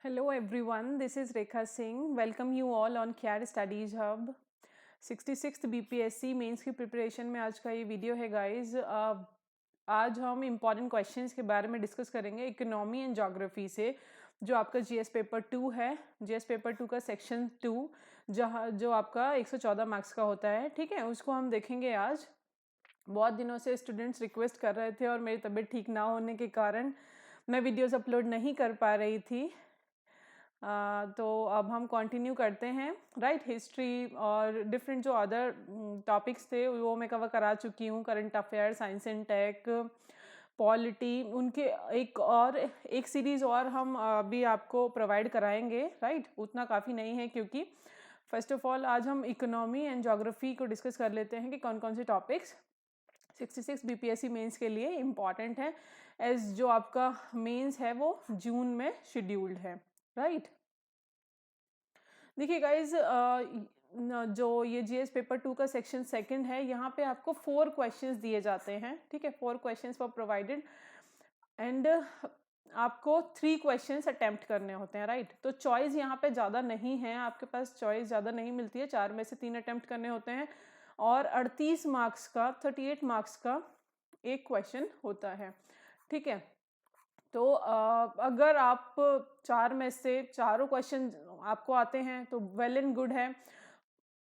Hello everyone, this is Rekha Singh. Welcome you all on CAD Studies Hub. 66th BPSC mains की preparation में आज का ये video है गाइस। आज हम इम्पॉर्टेंट क्वेश्चंस के बारे में डिस्कस करेंगे इकोनॉमी एंड ज्योग्राफी से, जो आपका जीएस पेपर 2 है। जीएस पेपर 2 का सेक्शन 2 जहाँ जो आपका 114 मार्क्स का होता है, ठीक है, उसको हम देखेंगे आज। बहुत दिनों से स्टूडेंट्स रिक्वेस्ट कर रहे थे और मेरी तबीयत ठीक ना होने के कारण मैं वीडियोस अपलोड नहीं कर पा रही थी। तो अब हम कंटिन्यू करते हैं, राइट। हिस्ट्री और डिफरेंट जो अदर टॉपिक्स थे वो मैं कवर करा चुकी हूँ। Current affair, science and tech, polity, उनके एक सीरीज़ और हम अभी आपको प्रोवाइड कराएंगे, राइट। उतना काफ़ी नहीं है क्योंकि फर्स्ट ऑफ ऑल आज हम इकोनॉमी एंड ज्योग्राफी को डिस्कस कर लेते हैं कि कौन कौन से टॉपिक्स 66 बीपीएससी मेंस के लिए इम्पॉर्टेंट है, एज जो आपका मेंस है वो जून में शेड्यूल्ड है, राइट। देखिए गाइज, जो ये जीएस पेपर 2 का सेक्शन सेकंड है, यहाँ पे आपको 4 क्वेश्चंस दिए जाते हैं, ठीक है। 4 क्वेश्चंस फॉर प्रोवाइडेड एंड आपको 3 क्वेश्चंस अटेम्प्ट करने होते हैं, राइट। तो चॉइस यहाँ पे ज़्यादा नहीं है, आपके पास चॉइस ज़्यादा नहीं मिलती है। 4 में से 3 अटेम्प्ट करने होते हैं और 38 मार्क्स का 38 मार्क्स का एक क्वेश्चन होता है, ठीक है। तो अगर आप 4 में से चारों क्वेश्चन आपको आते हैं तो वेल एंड गुड है,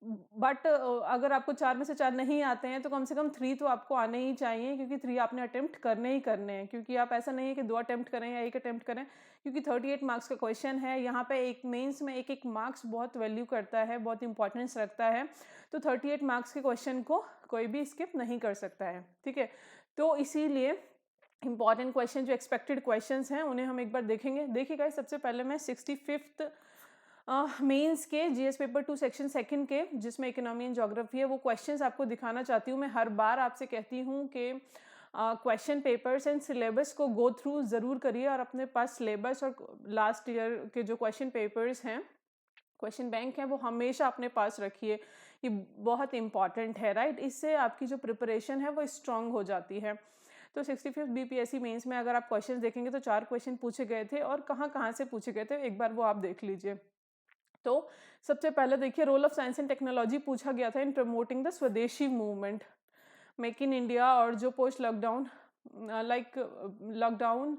बट अगर आपको 4 में से 4 नहीं आते हैं तो कम से कम 3 तो आपको आने ही चाहिए, क्योंकि 3 आपने अटेम्प्ट करने ही करने हैं। क्योंकि आप ऐसा नहीं है कि 2 अटेम्प्ट करें या 1 अटेम्प्ट करें, क्योंकि 38 मार्क्स का क्वेश्चन है। यहाँ पे एक मेंस में एक मार्क्स बहुत वैल्यू करता है, बहुत इंपॉर्टेंस रखता है। तो 38 मार्क्स के क्वेश्चन को कोई भी स्किप नहीं कर सकता है, ठीक है। तो इसीलिए इंपॉर्टेंट क्वेश्चन जो एक्सपेक्टेड क्वेश्चंस हैं उन्हें हम एक बार देखेंगे। देखिएगा, सबसे पहले मैं 65th मेंस के जीएस पेपर 2 सेक्शन सेकंड के, जिसमें इकोनॉमी एंड ज्योग्राफी है, वो क्वेश्चंस आपको दिखाना चाहती हूँ। मैं हर बार आपसे कहती हूँ कि क्वेश्चन पेपर्स एंड सिलेबस को गो थ्रू ज़रूर करिए और अपने पास सिलेबस और लास्ट ईयर के जो क्वेश्चन पेपर्स हैं, क्वेश्चन बैंक है, वो हमेशा अपने पास रखिए। ये बहुत इंपॉर्टेंट है, राइट। इससे आपकी जो प्रिपरेशन है वो स्ट्रांग हो जाती है। तो 65th बीपीएससी मेंस में अगर आप क्वेश्चन देखेंगे तो 4 क्वेश्चन पूछे गए थे, और कहाँ कहाँ से पूछे गए थे एक बार वो आप देख लीजिए। तो सबसे पहले देखिए, role of science and technology पूछा गया था in promoting the swadeshi movement, make in India. और जो पोस्ट लॉकडाउन लॉकडाउन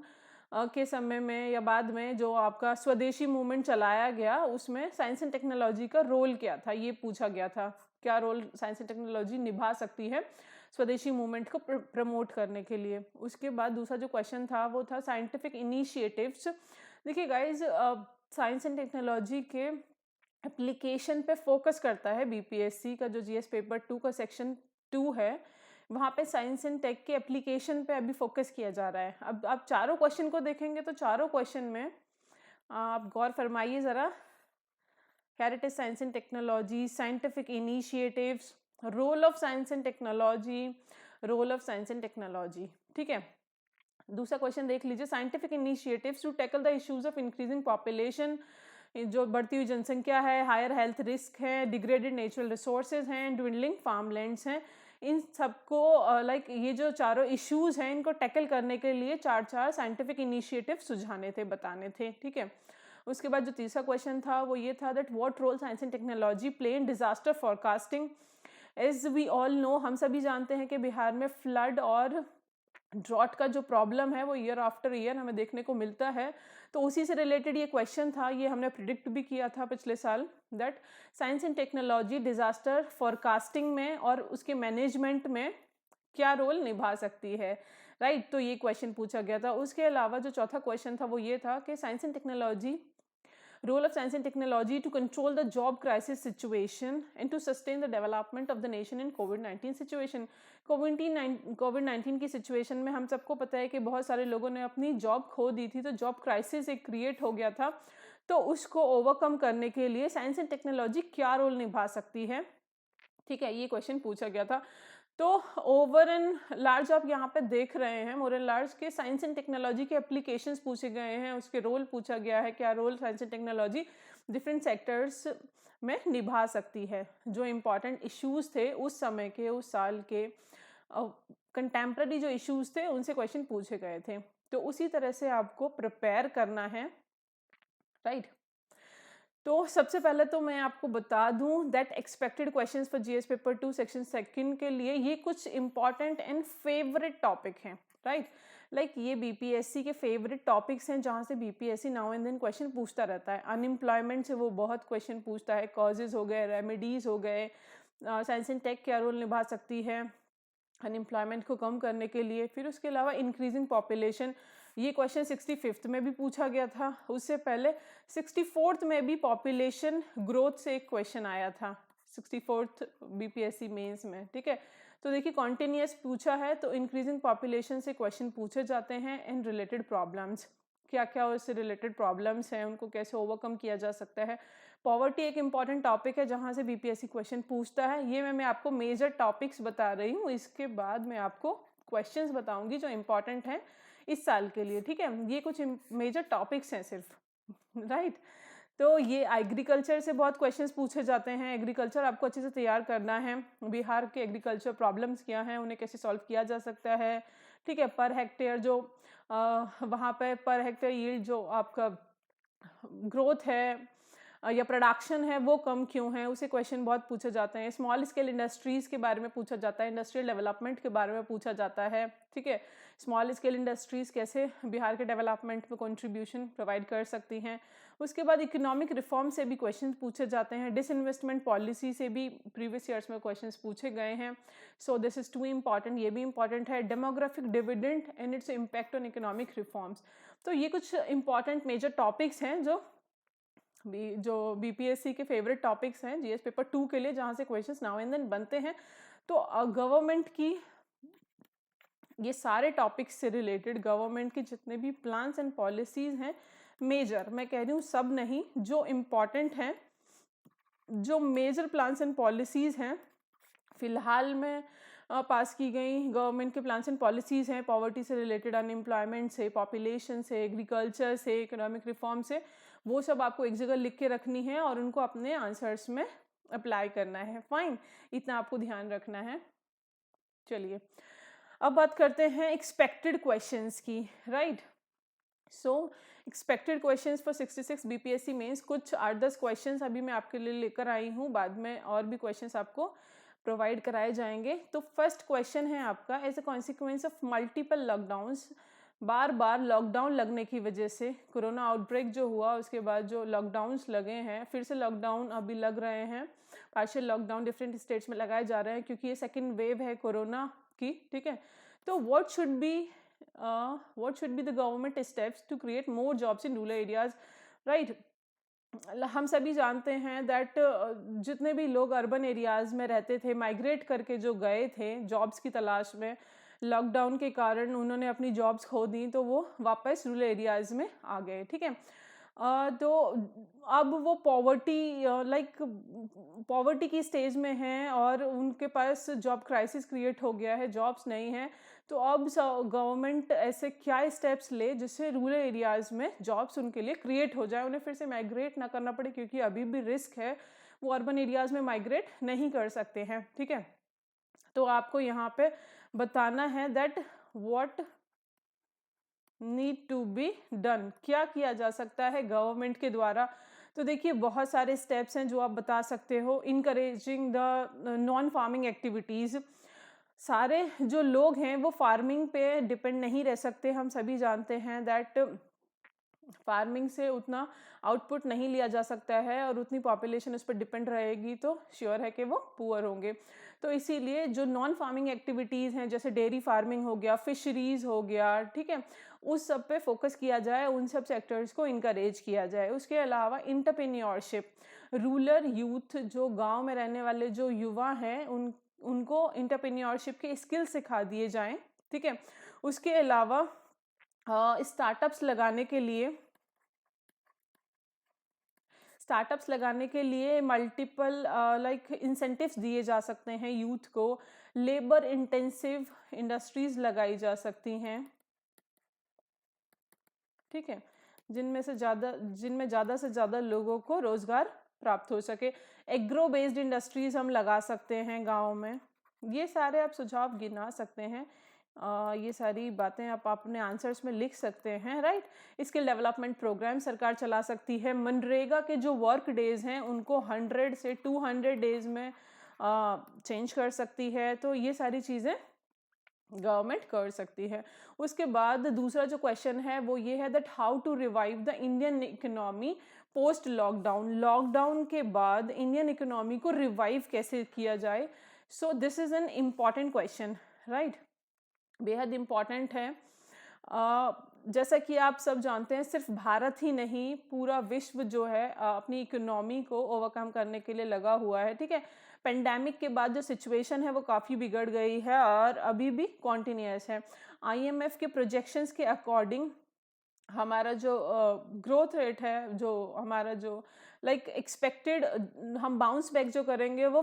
के समय में या बाद में जो आपका स्वदेशी मूवमेंट चलाया गया, उसमें साइंस एंड टेक्नोलॉजी का रोल क्या था, ये पूछा गया था। क्या रोल साइंस एंड टेक्नोलॉजी निभा सकती है स्वदेशी मूवमेंट को प्रमोट करने के लिए। उसके बाद दूसरा जो क्वेश्चन था वो था साइंटिफिक इनिशिएटिव्स। देखिए गाइज, साइंस एंड टेक्नोलॉजी के एप्लीकेशन पे फोकस करता है बीपीएससी का जो जीएस पेपर 2 का सेक्शन 2 है। वहाँ पे साइंस एंड टेक के एप्लीकेशन पे अभी फोकस किया जा रहा है। अब आप चारों क्वेश्चन को देखेंगे तो चारों क्वेश्चन में आप गौर फरमाइए ज़रा। Heritage science and technology, scientific initiatives, role of science and technology, role of science and technology, ठीक है। दूसरा क्वेश्चन देख लीजिए, scientific initiatives to tackle the issues of increasing population, जो बढ़ती हुई जनसंख्या है, हायर हेल्थ रिस्क है, डिग्रेडेड नेचुरल रिसोर्सेज हैं, ड्विंडलिंग फार्मलैंड्स हैं। इन सबको ये जो चारों इश्यूज हैं, इनको टैकल करने के लिए 4 साइंटिफिक इनिशिएटिव सुझाने थे, बताने थे, ठीक है। उसके बाद जो तीसरा क्वेश्चन था वो ये था that what role science and technology play in disaster forecasting. As we all know, हम सभी जानते हैं कि बिहार में फ्लड और ड्रॉट का जो प्रॉब्लम है वो ईयर आफ्टर ईयर हमें देखने को मिलता है। तो उसी से रिलेटेड ये क्वेश्चन था, ये हमने प्रिडिक्ट भी किया था पिछले साल, that science and technology disaster forecasting में और उसके मैनेजमेंट में क्या रोल निभा सकती है, राइट। तो ये क्वेश्चन पूछा गया था। उसके अलावा जो चौथा क्वेश्चन था वो ये था कि science and technology, role of science and technology to control the job crisis situation and to sustain the development of the nation in COVID-19 situation। कोविड-19 की सिचुएशन में हम सबको पता है कि बहुत सारे लोगों ने अपनी जॉब खो दी थी, तो जॉब क्राइसिस एक क्रिएट हो गया था। तो उसको ओवरकम करने के लिए साइंस एंड टेक्नोलॉजी क्या रोल निभा सकती है, ठीक है, ये क्वेश्चन पूछा गया था। तो ओवर एंड लार्ज आप यहाँ पे देख रहे हैं, मोर एंड लार्ज के साइंस एंड टेक्नोलॉजी के एप्लीकेशंस पूछे गए हैं, उसके रोल पूछा गया है, क्या role science and technology different sectors में निभा सकती है। जो इम्पॉर्टेंट इश्यूज थे उस समय के, उस साल के कंटेम्प्रेरी जो इश्यूज थे, उनसे क्वेश्चन पूछे गए थे। तो उसी तरह से आपको प्रिपेयर करना है राइट। तो सबसे पहले तो मैं आपको बता दूं that expected questions for GS paper 2 section second के लिए ये कुछ इंपॉर्टेंट एंड फेवरेट टॉपिक हैं, राइट। लाइक ये बीपीएससी के फेवरेट टॉपिक्स हैं जहाँ से BPSC now and then question पूछता रहता है। अनएम्प्लॉयमेंट से वो बहुत क्वेश्चन पूछता है, कॉजेज हो गए, रेमेडीज हो गए, साइंस एंड टेक क्या रोल निभा सकती है अनएम्प्लॉयमेंट को कम करने के लिए। फिर उसके अलावा इंक्रीजिंग पॉपुलेशन, ये क्वेश्चन 65th में भी पूछा गया था। उससे पहले 64th में भी पॉपुलेशन ग्रोथ से एक क्वेश्चन आया था 64th बीपीएससी मेंस में, ठीक है। तो देखिए कॉन्टिन्यूस पूछा है, तो इंक्रीजिंग पॉपुलेशन से क्वेश्चन पूछे जाते हैं एंड रिलेटेड प्रॉब्लम्स, क्या क्या उससे रिलेटेड प्रॉब्लम्स हैं, उनको कैसे ओवरकम किया जा सकता है। पॉवर्टी एक इंपॉर्टेंट टॉपिक है जहाँ से बीपीएससी क्वेश्चन पूछता है। ये मैं आपको मेजर टॉपिक्स बता रही हूँ, इसके बाद मैं आपको क्वेश्चंस बताऊंगी जो इंपॉर्टेंट हैं इस साल के लिए, ठीक है। ये कुछ मेजर टॉपिक्स हैं सिर्फ, राइट। तो ये एग्रीकल्चर से बहुत क्वेश्चंस पूछे जाते हैं। एग्रीकल्चर आपको अच्छे से तैयार करना है, बिहार के एग्रीकल्चर प्रॉब्लम्स क्या हैं, उन्हें कैसे सॉल्व किया जा सकता है, ठीक है। पर हेक्टेयर जो वहाँ पे पर हेक्टेयर यील्ड जो आपका ग्रोथ है या प्रोडक्शन है वो कम क्यों है, उसे क्वेश्चन बहुत पूछे जाते हैं। स्मॉल स्केल इंडस्ट्रीज के बारे में पूछा जाता है, इंडस्ट्रियल डेवलपमेंट के बारे में पूछा जाता है, ठीक है। स्मॉल स्केल इंडस्ट्रीज कैसे बिहार के डेवलपमेंट में कंट्रीब्यूशन प्रोवाइड कर सकती हैं। उसके बाद इकोनॉमिक रिफॉर्म से भी क्वेश्चन पूछे जाते हैं। डिसइन्वेस्टमेंट पॉलिसी से भी प्रीवियस ईयर्स में क्वेश्चन पूछे गए हैं। So this is too important, ये भी इंपॉर्टेंट है। Demographic dividend and its impact on economic reforms. तो ये कुछ इंपॉर्टेंट मेजर टॉपिक्स हैं जो बीपीएससी के फेवरेट टॉपिक्स हैं जीएस पेपर 2 के लिए, जहाँ से क्वेश्चंस नाउ एंड देन बनते हैं। तो गवर्नमेंट की ये सारे टॉपिक्स से रिलेटेड गवर्नमेंट के जितने भी प्लान्स एंड पॉलिसीज हैं मेजर, मैं कह रही हूँ सब नहीं, जो इम्पॉर्टेंट हैं, जो मेजर प्लान्स एंड पॉलिसीज हैं फिलहाल में पास की गई गवर्नमेंट के प्लान्स एंड पॉलिसीज हैं, पॉवर्टी से रिलेटेड, अनएम्प्लॉयमेंट से, पॉपुलेशन से, एग्रीकल्चर से, इकोनॉमिक रिफॉर्म से, वो सब आपको एक जगह लिख के रखनी है और उनको अपने आंसर्स में अप्लाई करना है। फाइन, इतना आपको ध्यान रखना है। चलिए अब बात करते हैं एक्सपेक्टेड क्वेश्चंस की, right. So expected questions for 66 BPSC mains, कुछ 8-10 क्वेश्चंस अभी मैं आपके लिए लेकर आई हूँ, बाद में और भी क्वेश्चंस आपको प्रोवाइड कराए जाएंगे। तो फर्स्ट क्वेश्चन है आपका, as a consequence of multiple lockdowns, बार बार लॉकडाउन लगने की वजह से, कोरोना आउटब्रेक जो हुआ उसके बाद जो लॉकडाउन्स लगे हैं, फिर से लॉकडाउन अभी लग रहे हैं, पार्शियल लॉकडाउन डिफरेंट स्टेट्स में लगाए जा रहे हैं क्योंकि ये सेकेंड वेव है कोरोना की, ठीक है। तो what should be the government steps to create more jobs in rural areas, right. हम सभी जानते हैं दैट जितने भी लोग अर्बन एरियाज में रहते थे, माइग्रेट करके जो गए थे जॉब्स की तलाश में, लॉकडाउन के कारण उन्होंने अपनी जॉब्स खो दी, तो वो वापस रूरल एरियाज में आ गए, ठीक है। तो अब वो पॉवर्टी की स्टेज में हैं और उनके पास जॉब क्राइसिस क्रिएट हो गया है, जॉब्स नहीं हैं। तो अब गवर्नमेंट ऐसे क्या स्टेप्स ले जिससे रूरल एरियाज में जॉब्स उनके लिए क्रिएट हो जाए, उन्हें फिर से माइग्रेट ना करना पड़े, क्योंकि अभी भी रिस्क है, वो अर्बन एरियाज में माइग्रेट नहीं कर सकते हैं, ठीक है। तो आपको यहाँ पे बताना है that what need to be done, क्या किया जा सकता है गवर्नमेंट के द्वारा। तो देखिए बहुत सारे स्टेप्स हैं जो आप बता सकते हो। Encouraging the non farming activities, सारे जो लोग हैं वो फार्मिंग पे डिपेंड नहीं रह सकते, हम सभी जानते हैं दैट फार्मिंग से उतना आउटपुट नहीं लिया जा सकता है और उतनी पॉपुलेशन उस पर डिपेंड रहेगी तो श्योर है कि वो पुअर होंगे। तो इसीलिए जो नॉन फार्मिंग एक्टिविटीज़ हैं जैसे डेयरी फार्मिंग हो गया, फिशरीज हो गया, ठीक है, उस सब पे फोकस किया जाए, उन सब सेक्टर्स को इनकरेज किया जाए। उसके अलावा एंटरप्रेन्योरशिप, रूरल यूथ, जो गांव में रहने वाले जो युवा हैं उनको एंटरप्रेन्योरशिप के स्किल सिखा दिए जाएं, ठीक है। उसके अलावा स्टार्टअप्स लगाने के लिए मल्टीपल इंसेंटिव्स दिए जा सकते हैं यूथ को। लेबर इंटेंसिव इंडस्ट्रीज लगाई जा सकती हैं, ठीक है, जिनमें ज़्यादा से ज़्यादा लोगों को रोजगार प्राप्त हो सके। एग्रो बेस्ड इंडस्ट्रीज हम लगा सकते हैं गाँव में। ये सारे आप सुझाव गिना सकते हैं, ये सारी बातें आप अपने आंसर्स में लिख सकते हैं, राइट। स्किल डेवलपमेंट प्रोग्राम सरकार चला सकती है। मनरेगा के जो वर्क डेज हैं उनको 100 से 200 डेज में चेंज कर सकती है। तो ये सारी चीज़ें गवर्नमेंट कर सकती है। उसके बाद दूसरा जो क्वेश्चन है वो ये है that how to revive the Indian economy post lockdown. Lockdown के बाद इंडियन इकोनॉमी को रिवाइव कैसे किया जाए। So this is an important question, right, बेहद इम्पॉर्टेंट है। जैसा कि आप सब जानते हैं सिर्फ भारत ही नहीं पूरा विश्व जो है अपनी इकोनॉमी को ओवरकम करने के लिए लगा हुआ है, ठीक है। पेंडेमिक के बाद जो सिचुएशन है वो काफ़ी बिगड़ गई है और अभी भी कॉन्टिन्यूस है। आईएमएफ के प्रोजेक्शंस के अकॉर्डिंग हमारा जो ग्रोथ रेट है, जो हमारा जो एक्सपेक्टेड हम बाउंस बैक जो करेंगे वो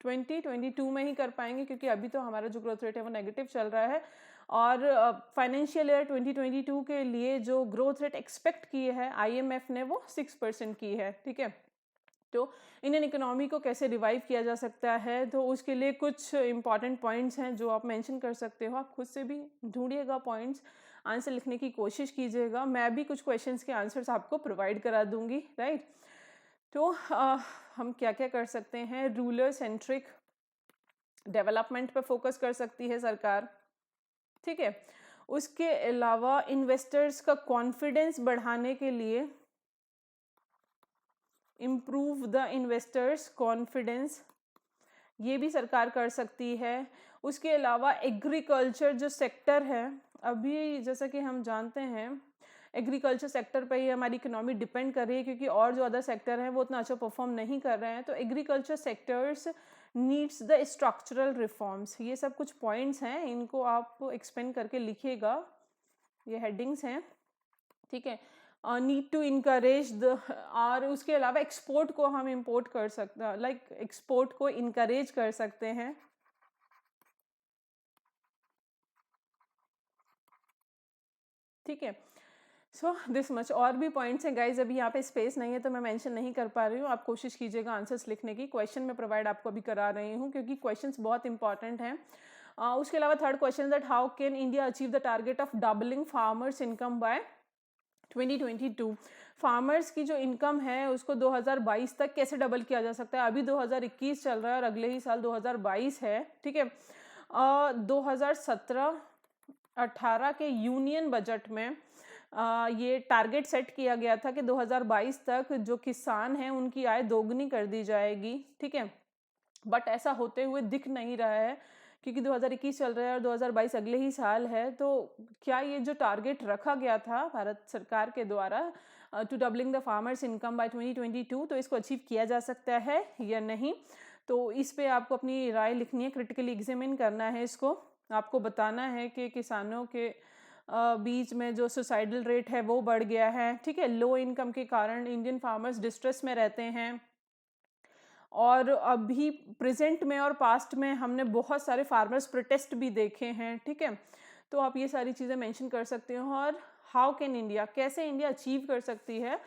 2022 में ही कर पाएंगे, क्योंकि अभी तो हमारा जो ग्रोथ रेट है वो नेगेटिव चल रहा है। और फाइनेंशियल ईयर 2022 के लिए जो ग्रोथ रेट एक्सपेक्ट की है आईएमएफ ने वो 6% की है, ठीक है। तो इंडियन इकोनॉमी को कैसे रिवाइव किया जा सकता है, तो उसके लिए कुछ इंपॉर्टेंट पॉइंट्स हैं जो आप मेंशन कर सकते हो। आप खुद से भी ढूंढिएगा पॉइंट्स, आंसर लिखने की कोशिश कीजिएगा। मैं भी कुछ क्वेश्चंस के आंसर्स आपको प्रोवाइड करा दूंगी, राइट। तो हम क्या क्या कर सकते हैं। रूरल सेंट्रिक डेवलपमेंट पे फोकस कर सकती है सरकार, ठीक है। उसके अलावा इन्वेस्टर्स का कॉन्फिडेंस बढ़ाने के लिए इम्प्रूव द इन्वेस्टर्स कॉन्फिडेंस, ये भी सरकार कर सकती है। उसके अलावा एग्रीकल्चर जो सेक्टर है, अभी जैसा कि हम जानते हैं एग्रीकल्चर सेक्टर पे ही हमारी इकोनॉमी डिपेंड कर रही है, क्योंकि और जो अदर सेक्टर हैं वो उतना अच्छा परफॉर्म नहीं कर रहे हैं। तो agriculture sectors needs the structural reforms, ये सब कुछ पॉइंट्स हैं, इनको आप एक्सपेंड करके लिखिएगा, ये हेडिंग्स हैं, ठीक है। नीड टू इनकरेज द, और उसके अलावा एक्सपोर्ट को हम इंपोर्ट कर सकते हैं, एक्सपोर्ट को इनकरेज कर सकते हैं, ठीक है। So this much. और भी पॉइंट्स हैं गाइज, अभी यहाँ पे स्पेस नहीं है तो मैं मेंशन नहीं कर पा रही हूँ। आप कोशिश कीजिएगा आंसर्स लिखने की। क्वेश्चन मैं प्रोवाइड आपको अभी करा रही हूँ क्योंकि क्वेश्चंस बहुत इंपॉर्टेंट हैं। उसके अलावा third question that how can India achieve the target of doubling farmers income by 2022। Farmers की जो इनकम है उसको 2022 तक कैसे डबल किया जा सकता है। अभी 2021 चल रहा है और अगले ही साल 2022 है, ठीक है। 2017-18 के यूनियन बजट में ये टारगेट सेट किया गया था कि 2022 तक जो किसान हैं उनकी आय दोगुनी कर दी जाएगी, ठीक है। बट ऐसा होते हुए दिख नहीं रहा है क्योंकि 2021 चल रहा है और 2022 अगले ही साल है। तो क्या ये जो टारगेट रखा गया था भारत सरकार के द्वारा to doubling the farmers income by 2022, तो इसको अचीव किया जा सकता है या नहीं। तो इस पे आपको अपनी राय लिखनी है, क्रिटिकली एग्जामिन करना है इसको। आपको बताना है कि किसानों के बीच में जो सुसाइडल रेट है वो बढ़ गया है, ठीक है। लो इनकम के कारण इंडियन फार्मर्स डिस्ट्रेस में रहते हैं और अभी प्रेजेंट में और पास्ट में हमने बहुत सारे फार्मर्स प्रोटेस्ट भी देखे हैं, ठीक है। तो आप ये सारी चीज़ें मेंशन कर सकते हो। और हाउ कैन इंडिया, कैसे इंडिया अचीव कर सकती है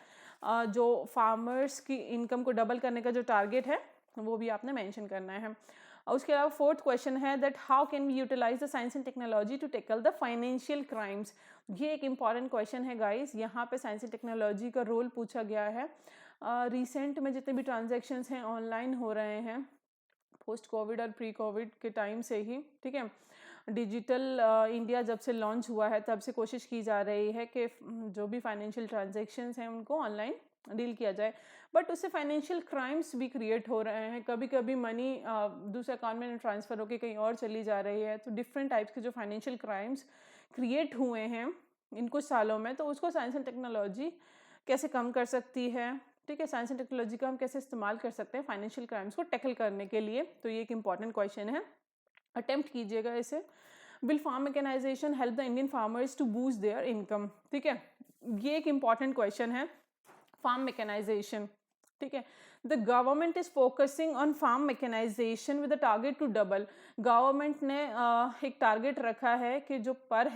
जो फार्मर्स की इनकम को डबल करने का जो टारगेट है वो भी आपने मेंशन करना है। उसके अलावा फोर्थ क्वेश्चन है that how can we utilise the science and technology to tackle the financial crimes. ये एक इंपॉर्टेंट क्वेश्चन है गाइस, यहाँ पे साइंस एंड टेक्नोलॉजी का रोल पूछा गया है। रिसेंट में जितने भी ट्रांजैक्शंस हैं ऑनलाइन हो रहे हैं, पोस्ट कोविड और प्री कोविड के टाइम से ही, ठीक है। डिजिटल इंडिया जब से लॉन्च हुआ है तब से कोशिश की जा रही है कि जो भी फाइनेंशियल ट्रांजैक्शंस हैं उनको ऑनलाइन डील किया जाए, बट उससे फाइनेंशियल क्राइम्स भी क्रिएट हो रहे हैं। कभी कभी मनी दूसरे अकाउंट में ट्रांसफ़र होकर कहीं और चली जा रही है। तो डिफरेंट टाइप्स के जो फाइनेंशियल क्राइम्स क्रिएट हुए हैं इन कुछ सालों में, तो उसको साइंस एंड टेक्नोलॉजी कैसे कम कर सकती है, ठीक है। साइंस एंड टेक्नोलॉजी का हम कैसे इस्तेमाल कर सकते हैं फाइनेंशियल क्राइम्स को टैकल करने के लिए, तो ये एक इंपॉर्टेंट क्वेश्चन है, अटेम्प्ट कीजिएगा इसे। Will farm mechanisation help the Indian farmers to boost their income, ठीक है। ये एक इंपॉर्टेंट क्वेश्चन है, फार्म मैकेनाइजेशन, ठीक है। The government is focusing on farm mechanisation with the target to double. Government ने एक टारगेट रखा है कि जो पर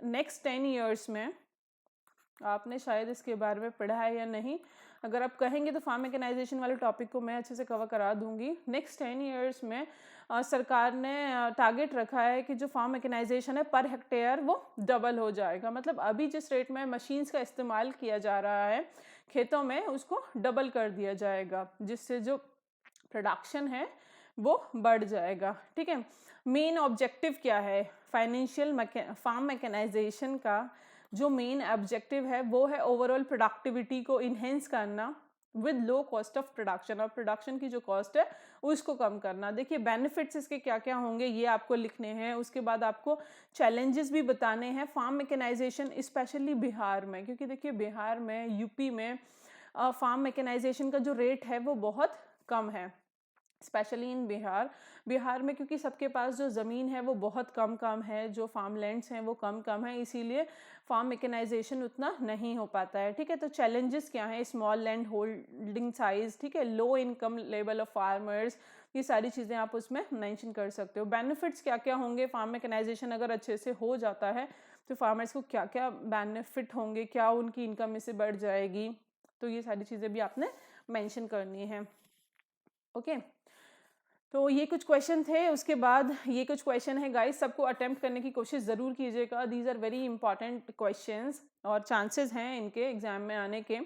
नेक्स्ट 10 ईयर्स में, आपने शायद इसके बारे में पढ़ा है या नहीं, अगर आप कहेंगे तो फार्म मैकेनाइजेशन वाले टॉपिक को मैं अच्छे से कवर करा दूंगी। नेक्स्ट 10 ईयर्स में सरकार ने टारगेट रखा है कि जो फार्म मैकेनाइजेशन है पर हेक्टेयर वो डबल हो जाएगा। मतलब अभी जिस रेट में मशीन्स का इस्तेमाल किया जा रहा है खेतों में, उसको डबल कर दिया जाएगा, जिससे जो प्रोडक्शन है वो बढ़ जाएगा। ठीक है, मेन ऑब्जेक्टिव क्या है फाइनेंशियल फार्म मैकेनाइजेशन का? जो मेन ऑब्जेक्टिव है वो है ओवरऑल प्रोडक्टिविटी को इन्हेंस करना with low cost of production, और प्रोडक्शन की जो कॉस्ट है उसको कम करना। देखिए बेनिफिट्स इसके क्या क्या होंगे ये आपको लिखने हैं। उसके बाद आपको चैलेंजेस भी बताने हैं फार्म मैकेनाइजेशन स्पेशली बिहार में, क्योंकि देखिए बिहार में, यूपी में फार्म मैकेनाइजेशन का जो रेट है वो बहुत कम है, स्पेशली इन बिहार में, क्योंकि सबके पास जो ज़मीन है वो बहुत कम है, जो फार्म लैंड्स हैं वो कम है, इसीलिए फार्म मैकेनाइजेशन उतना नहीं हो पाता है। ठीक है, तो चैलेंजेस क्या हैं? स्मॉल लैंड होल्डिंग साइज, ठीक है, low income level of farmers, ये सारी चीज़ें आप उसमें मेंशन कर सकते हो। बेनिफिट्स क्या क्या होंगे फार्म मैकेनाइजेशन अगर अच्छे से हो जाता है तो फार्मर्स को क्या क्या बेनिफिट होंगे, क्या उनकी इनकम इससे बढ़ जाएगी, तो ये सारी चीज़ें भी आपने मेंशन करनी है। ओके, तो ये कुछ क्वेश्चन थे। उसके बाद ये कुछ क्वेश्चन है गाइस, सबको अटेम्प्ट करने की कोशिश ज़रूर कीजिएगा। These are very important questions और चांसेस हैं इनके एग्जाम में आने के।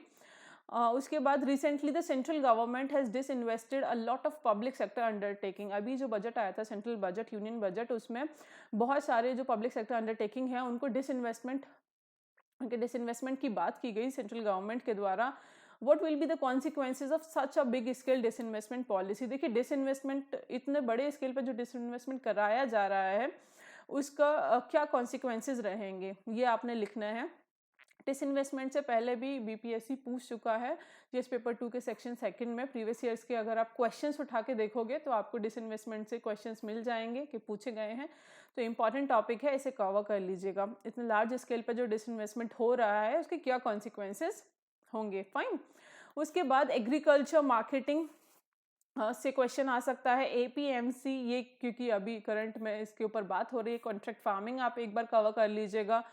उसके बाद recently the central government has disinvested a lot of public sector undertaking. अभी जो बजट आया था सेंट्रल बजट, यूनियन बजट, उसमें बहुत सारे जो पब्लिक सेक्टर अंडरटेकिंग है उनको डिसइन्वेस्टमेंट की बात की गई सेंट्रल गवर्नमेंट के द्वारा। What will be the consequences of such a big scale disinvestment policy? देखिए डिसइन्वेस्टमेंट, इतने बड़े स्केल पर जो डिसइन्वेस्टमेंट कराया जा रहा है उसका क्या कॉन्सिक्वेंसेज रहेंगे, ये आपने लिखना है। डिसइन्वेस्टमेंट से पहले भी बीपीएससी पूछ चुका है जीएस पेपर 2 के सेक्शन 2 में प्रीवियस ईयर्स के। अगर आप क्वेश्चंस उठा के देखोगे तो आपको डिसइन्वेस्टमेंट से क्वेश्चंस मिल जाएंगे कि पूछे गए हैं, तो इंपॉर्टेंट टॉपिक है, इसे कवर कर लीजिएगा। इतने लार्ज स्केल पर जो डिसइन्वेस्टमेंट हो रहा है उसके क्या कॉन्सिक्वेंसेज होंगे। फाइन। उसके बाद एग्रीकल्चर मार्केटिंग से क्वेश्चन आ सकता है, एपीएमसी, ये क्योंकि अभी करंट में इसके ऊपर बात हो रही है। कॉन्ट्रैक्ट फार्मिंग आप एक बार कवर कर लीजिएगा।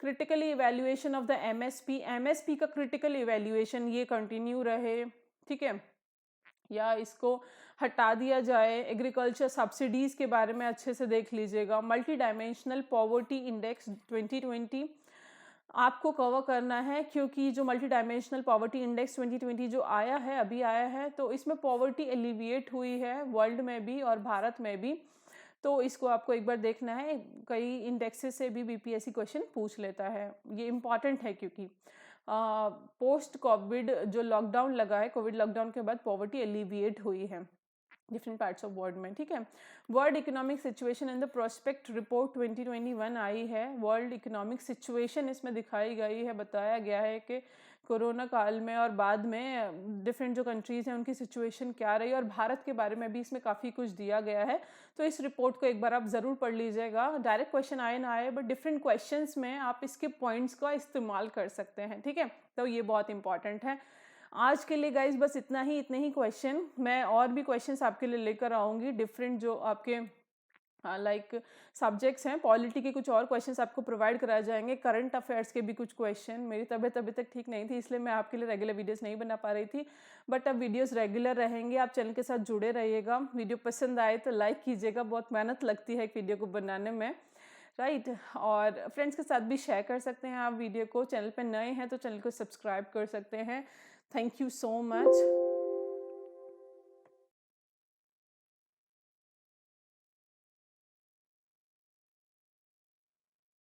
Critical evaluation of the MSP का क्रिटिकल इवैल्यूएशन ये कंटिन्यू रहे, ठीक है, या इसको हटा दिया जाए। एग्रीकल्चर सब्सिडीज के बारे में अच्छे से देख लीजिएगा। मल्टी डायमेंशनल पॉवर्टी इंडेक्स 2020 आपको कवर करना है, क्योंकि जो मल्टी डायमेंशनल पॉवर्टी इंडेक्स 2020 जो आया है, अभी आया है, तो इसमें पॉवर्टी एलिविएट हुई है वर्ल्ड में भी और भारत में भी, तो इसको आपको एक बार देखना है। कई इंडेक्सेस से भी बीपीएससी क्वेश्चन पूछ लेता है, ये इंपॉर्टेंट है क्योंकि पोस्ट कोविड जो लॉकडाउन लगा है, कोविड लॉकडाउन के बाद पॉवर्टी एलिविएट हुई है डिफरेंट पार्ट्स ऑफ वर्ल्ड में। ठीक है, world economic situation in the prospect report 2021 आई है। वर्ल्ड इकोनॉमिक सिचुएशन इसमें दिखाई गई है, बताया गया है कि कोरोना काल में और बाद में डिफरेंट जो कंट्रीज़ हैं उनकी सिचुएशन क्या रही, और भारत के बारे में भी इसमें काफ़ी कुछ दिया गया है। तो इस रिपोर्ट को एक बार आप ज़रूर पढ़ लीजिएगा। डायरेक्ट क्वेश्चन आए ना आए, बट डिफरेंट क्वेश्चंस में आप इसके पॉइंट्स का इस्तेमाल कर सकते हैं। ठीक है, तो ये बहुत इंपॉर्टेंट है। आज के लिए गाइज बस इतना ही, इतने ही क्वेश्चन। मैं और भी क्वेश्चंस आपके लिए लेकर आऊँगी, डिफरेंट जो आपके लाइक सब्जेक्ट्स हैं। पॉलिटी के कुछ और क्वेश्चंस आपको प्रोवाइड कराए जाएंगे, करंट अफेयर्स के भी कुछ क्वेश्चन। मेरी तबीयत अभी तक ठीक नहीं थी, इसलिए मैं आपके लिए रेगुलर वीडियोस नहीं बना पा रही थी, बट अब वीडियोस रेगुलर रहेंगे। आप चैनल के साथ जुड़े रहिएगा। वीडियो पसंद आए तो लाइक कीजिएगा, बहुत मेहनत लगती है एक वीडियो को बनाने में, राइट। और फ्रेंड्स के साथ भी शेयर कर सकते हैं आप वीडियो को। चैनल पर नए हैं तो चैनल को सब्सक्राइब कर सकते हैं। Thank you so much.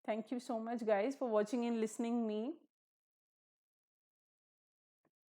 Thank you so much guys for watching and listening me.